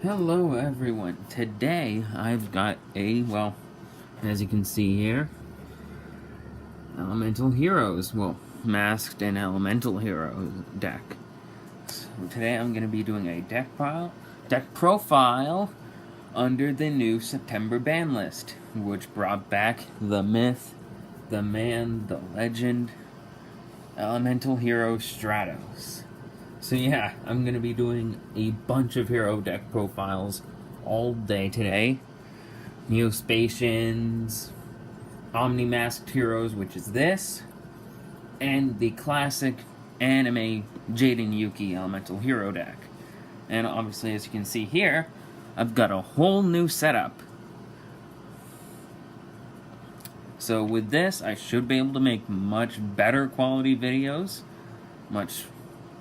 Hello everyone. Today I've got as you can see here, Elemental Heroes, Masked and Elemental Heroes deck. So today I'm going to be doing a deck profile under the new September ban list, which brought back the myth, the man, the legend, Elemental Hero Stratos. So yeah, I'm going to be doing a bunch of hero deck profiles all day today. Neospatians, Omni Masked Heroes, which is this, and the classic anime Jaden Yuki Elemental Hero deck. And obviously, as you can see here, I've got a whole new setup. So with this, I should be able to make much better quality videos, much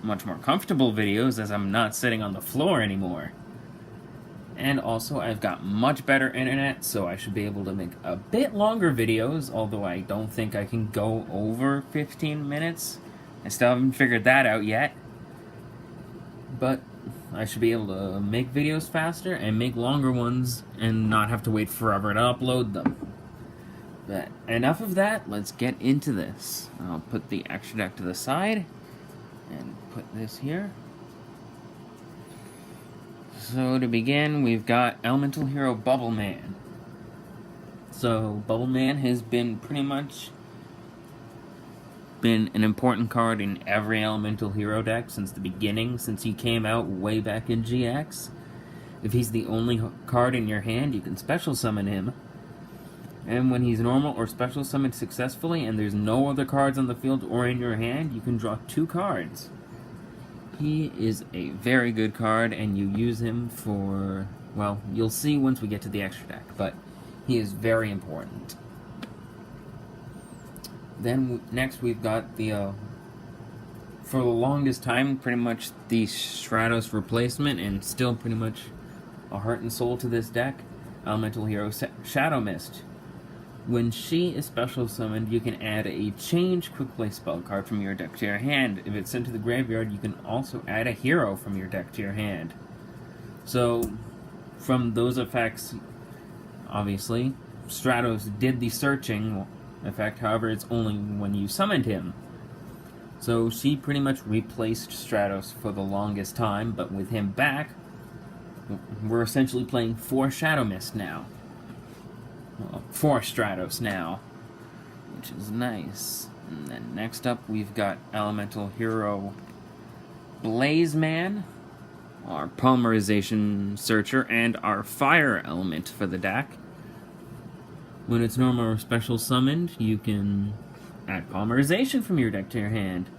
more comfortable videos, as I'm not sitting on the floor anymore. And also, I've got much better internet, so I should be able to make a bit longer videos, although I don't think I can go over 15 minutes. I still haven't figured that out yet. But I should be able to make videos faster and make longer ones and not have to wait forever to upload them. But enough of that, let's get into this. I'll put the extra deck to the side and put this here. So to begin, we've got Elemental Hero Bubble Man. So Bubble Man has been pretty much been an important card in every Elemental Hero deck since the beginning, since he came out way back in GX. If he's the only card in your hand, you can special summon him. And when he's normal or special summoned successfully and there's no other cards on the field or in your hand, you can draw 2 cards. He is a very good card, and you use him for, well, you'll see once we get to the extra deck, but he is very important. Then next we've got the, for the longest time, pretty much the Stratos replacement, and still pretty much a heart and soul to this deck, Elemental Hero Shadow Mist. When she is special summoned, you can add a change quick play spell card from your deck to your hand. If it's sent to the graveyard, you can also add a hero from your deck to your hand. So, from those effects, obviously, Stratos did the searching effect, however, it's only when you summoned him. So she pretty much replaced Stratos for the longest time, but with him back, we're essentially playing 4 Shadow Mist now. Well, 4 Stratos now, which is nice. And then next up, we've got Elemental Hero Blaze Man, our Polymerization Searcher, and our Fire Element for the deck. When it's normal or special summoned, you can add Polymerization from your deck to your hand.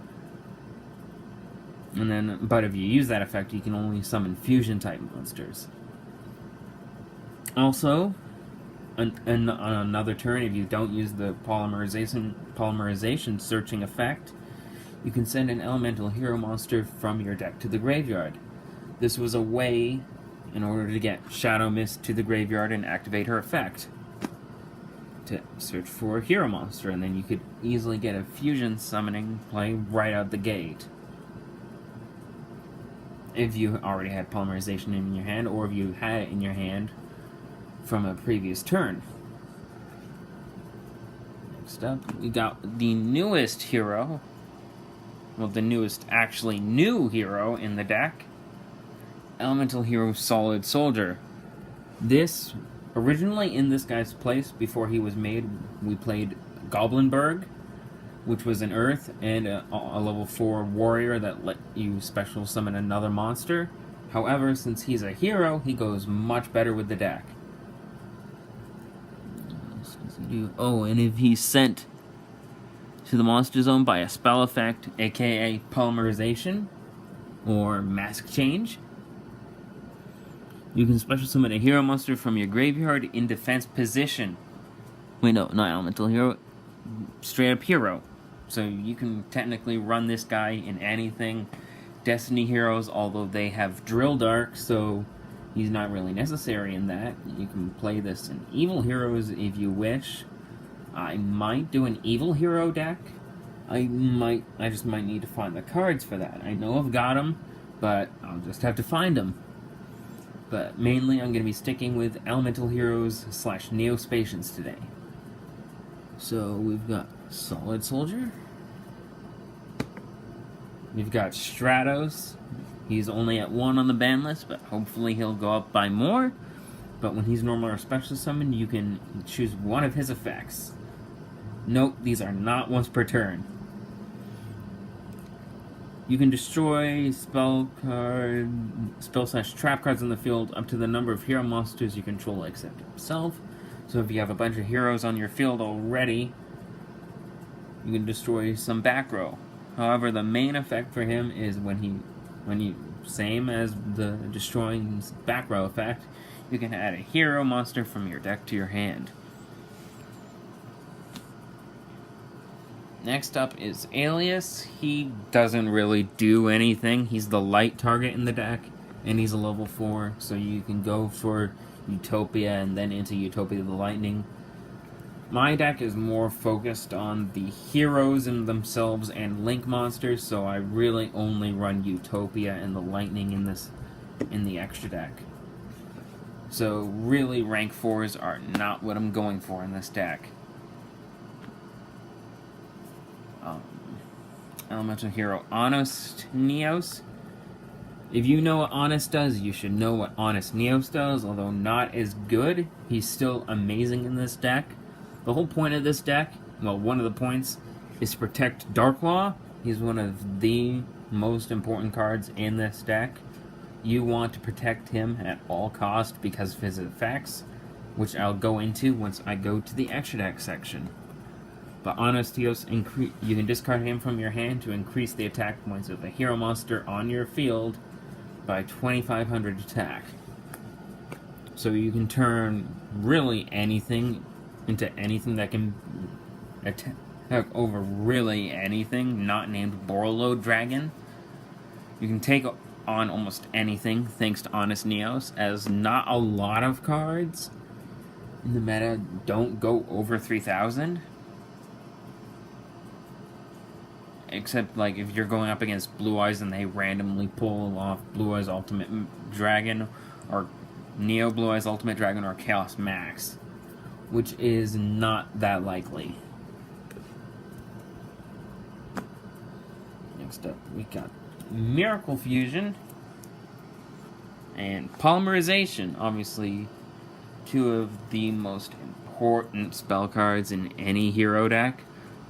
And then, but if you use that effect, you can only summon Fusion-type monsters. Also, on another turn, if you don't use the polymerization searching effect, you can send an elemental hero monster from your deck to the graveyard. This was a way in order to get Shadow Mist to the graveyard and activate her effect to search for a hero monster, and then you could easily get a fusion summoning play right out the gate. If you already had polymerization in your hand, or if you had it in your hand from a previous turn. Next up, we got the newest hero. Well, the newest actually new hero in the deck. Elemental Hero Solid Soldier. This, originally in this guy's place, before he was made, we played Goblinberg, which was an Earth, and a level 4 warrior that let you special summon another monster. However, since he's a hero, he goes much better with the deck. Oh, and if he's sent to the monster zone by a spell effect, aka polymerization, or mask change, you can special summon a hero monster from your graveyard in defense position. Wait, no, not elemental hero, straight up hero. So you can technically run this guy in anything. Destiny heroes, although they have Drill Dark, so he's not really necessary in that. You can play this in Evil Heroes if you wish. I might do an Evil Hero deck. I just might need to find the cards for that. I know I've got them, but I'll just have to find them. But mainly I'm going to be sticking with Elemental Heroes / Neospatians today. So we've got Solid Soldier. We've got Stratos. He's only at 1 on the ban list, but hopefully he'll go up by more. But when he's normal or special summoned, you can choose one of his effects. Note, these are not once per turn. You can destroy spell / trap cards in the field up to the number of hero monsters you control except himself. So if you have a bunch of heroes on your field already, you can destroy some back row. However, the main effect for him is when you, same as the destroying back row effect, you can add a hero monster from your deck to your hand. Next up is Alias. He doesn't really do anything. He's the light target in the deck, and he's a level 4, so you can go for Utopia and then into Utopia the Lightning. My deck is more focused on the heroes in themselves and link monsters, so I really only run Utopia and the Lightning in the extra deck. So really rank 4s are not what I'm going for in this deck. Elemental Hero Honest Neos. If you know what Honest does, you should know what Honest Neos does, although not as good. He's still amazing in this deck. The whole point of this deck, well, one of the points, is to protect Darklaw. He's one of the most important cards in this deck. You want to protect him at all costs because of his effects, which I'll go into once I go to the extra deck section. But Honest Neos, you can discard him from your hand to increase the attack points of a hero monster on your field by 2,500 attack. So you can turn really anything into anything that can attack over really anything not named Borreload Dragon. You can take on almost anything thanks to Honest Neos, as not a lot of cards in the meta don't go over 3,000. Except, like, if you're going up against Blue Eyes and they randomly pull off Blue Eyes Ultimate Dragon, or Neo Blue Eyes Ultimate Dragon, or Chaos Max, which is not that likely. Next up, we got Miracle Fusion and Polymerization. Obviously, two of the most important spell cards in any hero deck.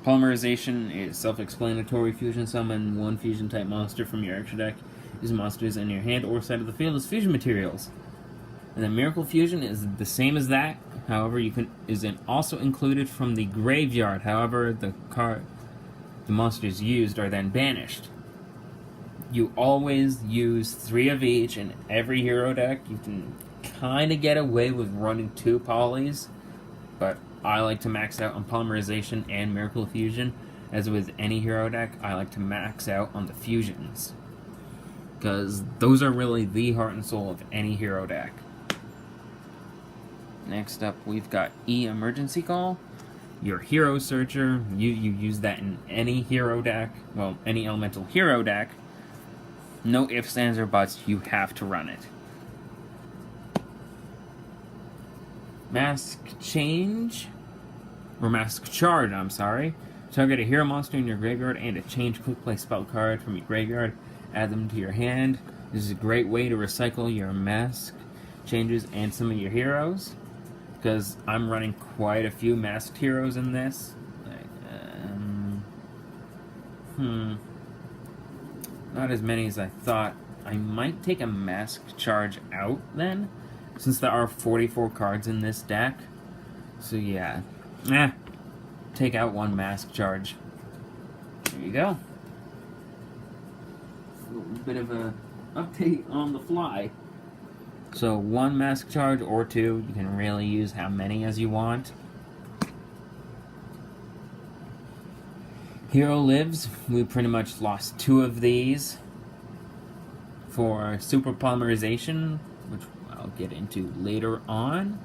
Polymerization is self-explanatory. Fusion summon one fusion-type monster from your extra deck. Use monsters in your hand or side of the field as fusion materials. And then Miracle Fusion is the same as that. However, is also included from the graveyard. However, the monsters used are then banished. You always use 3 of each in every hero deck. You can kind of get away with running 2 polys, but I like to max out on Polymerization and Miracle Fusion. As with any hero deck, I like to max out on the fusions, because those are really the heart and soul of any hero deck. Next up, we've got Emergency Call. Your Hero Searcher, you use that in any hero deck, well, any elemental hero deck. No ifs, ands, or buts, you have to run it. Mask Charge, I'm sorry. Target a hero monster in your graveyard and a change quick play spell card from your graveyard. Add them to your hand. This is a great way to recycle your mask changes and some of your heroes, because I'm running quite a few masked heroes in this. Not as many as I thought. I might take a Mask Charge out then, since there are 44 cards in this deck. So yeah, take out 1 Mask Charge. There you go. A little bit of a update on the fly. So 1 Mask Charge or 2, you can really use how many as you want. Hero Lives, we pretty much lost 2 of these for Super Polymerization, which I'll get into later on,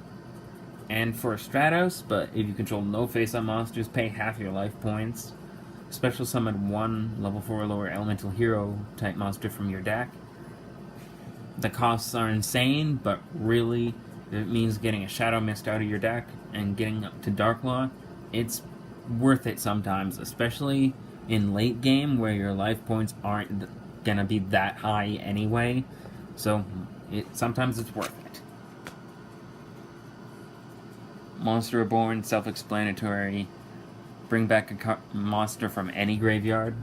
and for Stratos, but if you control no face-up monsters, pay half your life points. Special summon 1 level 4 or lower elemental hero type monster from your deck. The costs are insane, but really, if it means getting a Shadow Mist out of your deck and getting up to Darklaw, it's worth it sometimes, especially in late game where your life points aren't gonna be that high anyway. So sometimes it's worth it. Monster Reborn, self-explanatory. Bring back a monster from any graveyard.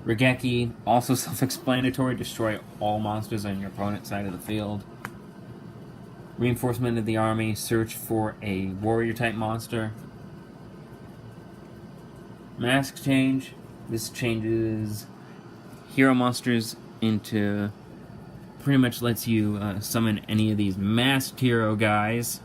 Regeki, also self-explanatory. Destroy all monsters on your opponent's side of the field. Reinforcement of the army. Search for a warrior-type monster. Mask change. This changes hero monsters into... pretty much lets you summon any of these masked hero guys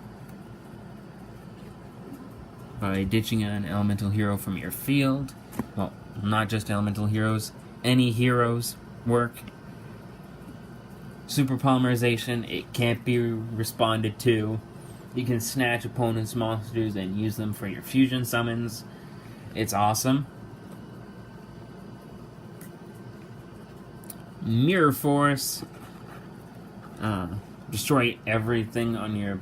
by ditching an elemental hero from your field. Well, not just elemental heroes, any heroes work. Super polymerization, it can't be responded to. You can snatch opponents' monsters and use them for your fusion summons. It's awesome. Mirror Force. Destroy everything on your...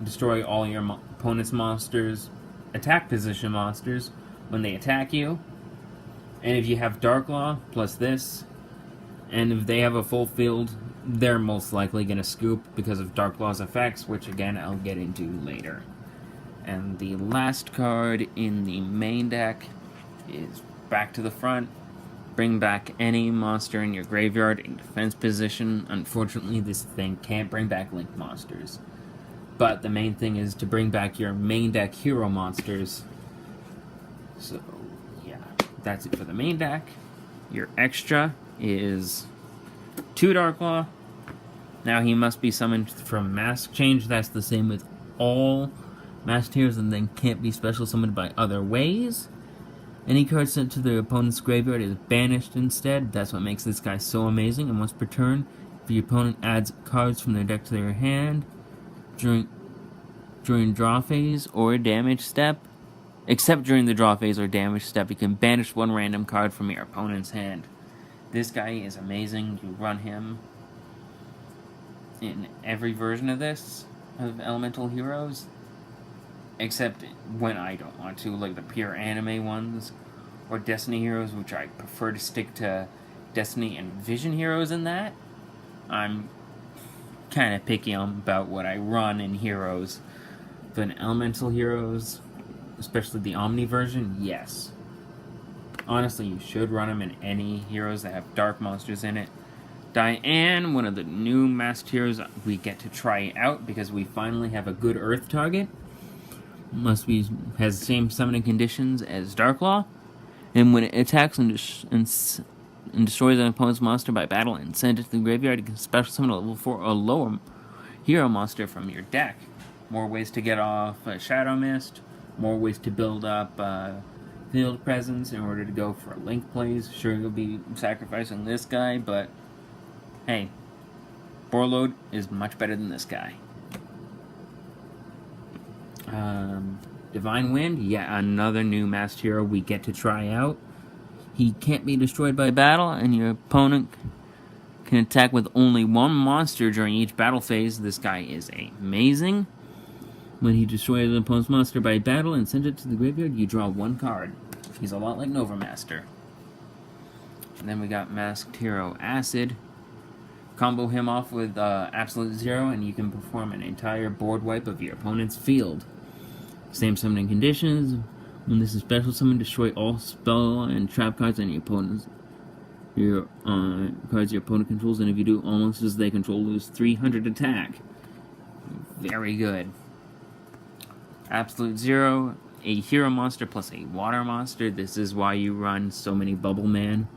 destroy all your opponent's monsters. Attack position monsters when they attack you. And if you have Darklaw plus this, and if they have a full field, they're most likely going to scoop because of Darklaw's effects, which again I'll get into later. And the last card in the main deck is Back to the Front. Bring back any monster in your graveyard in defense position. Unfortunately, this thing can't bring back Link monsters. But the main thing is to bring back your main deck hero monsters. So, yeah, that's it for the main deck. Your extra is 2 Darklaw. Now he must be summoned from Mask Change. That's the same with all masked heroes and then can't be special summoned by other ways. Any card sent to the opponent's graveyard is banished instead. That's what makes this guy so amazing. And once per turn, if the opponent adds cards from their deck to their hand during draw phase or damage step, except during the draw phase or damage step, you can banish 1 random card from your opponent's hand. This guy is amazing. You run him in every version of this, of Elemental Heroes, except when I don't want to, like the pure anime ones, or Destiny Heroes, which I prefer to stick to Destiny and Vision Heroes in that. I'm kind of picky about what I run in Heroes. But in Elemental Heroes, especially the Omni version, yes. Honestly, you should run them in any heroes that have dark monsters in it. Diane, one of the new masked heroes we get to try out because we finally have a good Earth target. Has the same summoning conditions as Darklaw, and when it attacks and destroys an opponent's monster by battle and sends it to the graveyard, you can special summon a level 4 or lower hero monster from your deck. More ways to get off Shadow Mist, more ways to build up field presence in order to go for link plays. Sure, you'll be sacrificing this guy, but hey, Borload is much better than this guy. Divine Wind, yeah, another new masked hero we get to try out. He can't be destroyed by battle, and your opponent can attack with only 1 monster during each battle phase. This guy is amazing. When he destroys an opponent's monster by battle and sends it to the graveyard, you draw 1 card. He's a lot like Nova Master. And then we got Masked Hero Acid. Combo him off with Absolute Zero, and you can perform an entire board wipe of your opponent's field. Same summoning conditions. When this is special summon, destroy all spell and trap cards on your opponent's cards your opponent controls, and if you do, all monsters they control lose 300 attack. Very good. Absolute Zero, a hero monster plus a water monster. This is why you run so many Bubble Man.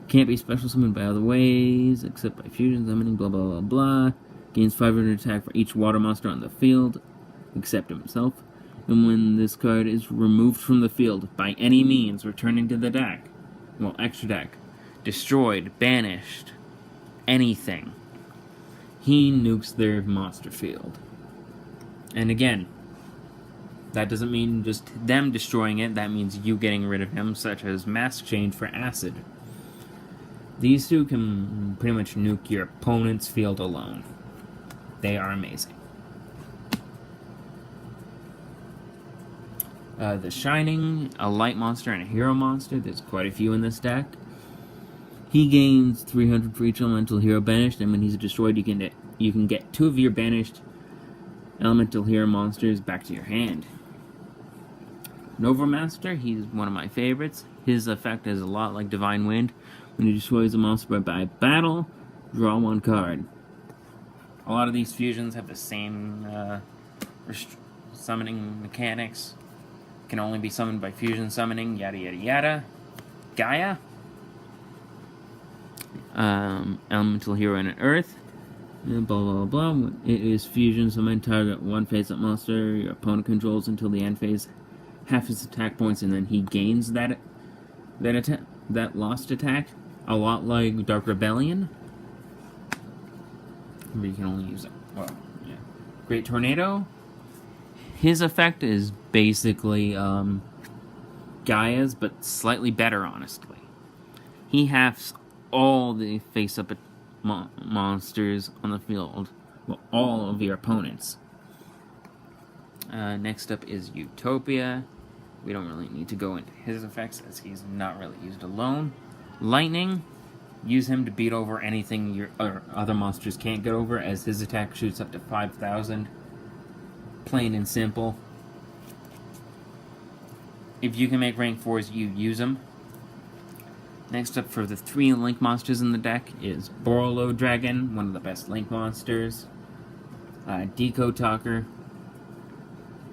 Can't be special summoned by other ways, except by fusion summoning, blah blah blah blah. Gains 500 attack for each water monster on the field, except himself. And when this card is removed from the field by any means, returning to the deck, well, extra deck, destroyed, banished, anything, he nukes their monster field. And again, that doesn't mean just them destroying it, that means you getting rid of him, such as Mask Change for Acid. These two can pretty much nuke your opponent's field alone. They are amazing. The Shining, a light monster, and a hero monster. There's quite a few in this deck. He gains 300 for each elemental hero banished, and when he's destroyed, you can get 2 of your banished elemental hero monsters back to your hand. Nova Master, he's one of my favorites. His effect is a lot like Divine Wind. When he destroys a monster by battle, draw 1 card. A lot of these fusions have the same summoning mechanics. Can only be summoned by fusion summoning, yada yada yada. Gaia. Elemental hero and an earth. And blah blah blah. It is fusion summon, target 1 face-up monster your opponent controls until the end phase. Half his attack points, and then he gains that lost attack. A lot like Dark Rebellion. But you can only use it. Well, yeah. Great Tornado. His effect is basically Gaia's, but slightly better, honestly. He halves all the face-up monsters on the field. Well, all of your opponents. Next up is Utopia. We don't really need to go into his effects, as he's not really used alone. Lightning. Use him to beat over anything your other monsters can't get over, as his attack shoots up to 5,000. Plain and simple. If you can make rank 4s, you use them. Next up for the 3 Link monsters in the deck is Borolo Dragon, one of the best Link monsters. Deco Talker,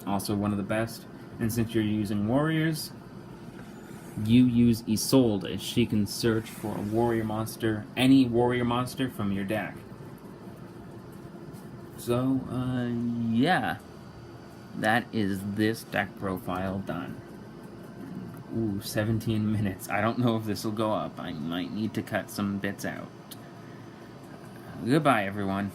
also one of the best. And since you're using warriors, you use Isolde, as she can search for a warrior monster, any warrior monster from your deck. So, yeah. That is this deck profile done. Ooh, 17 minutes. I don't know if this will go up. I might need to cut some bits out. Goodbye, everyone.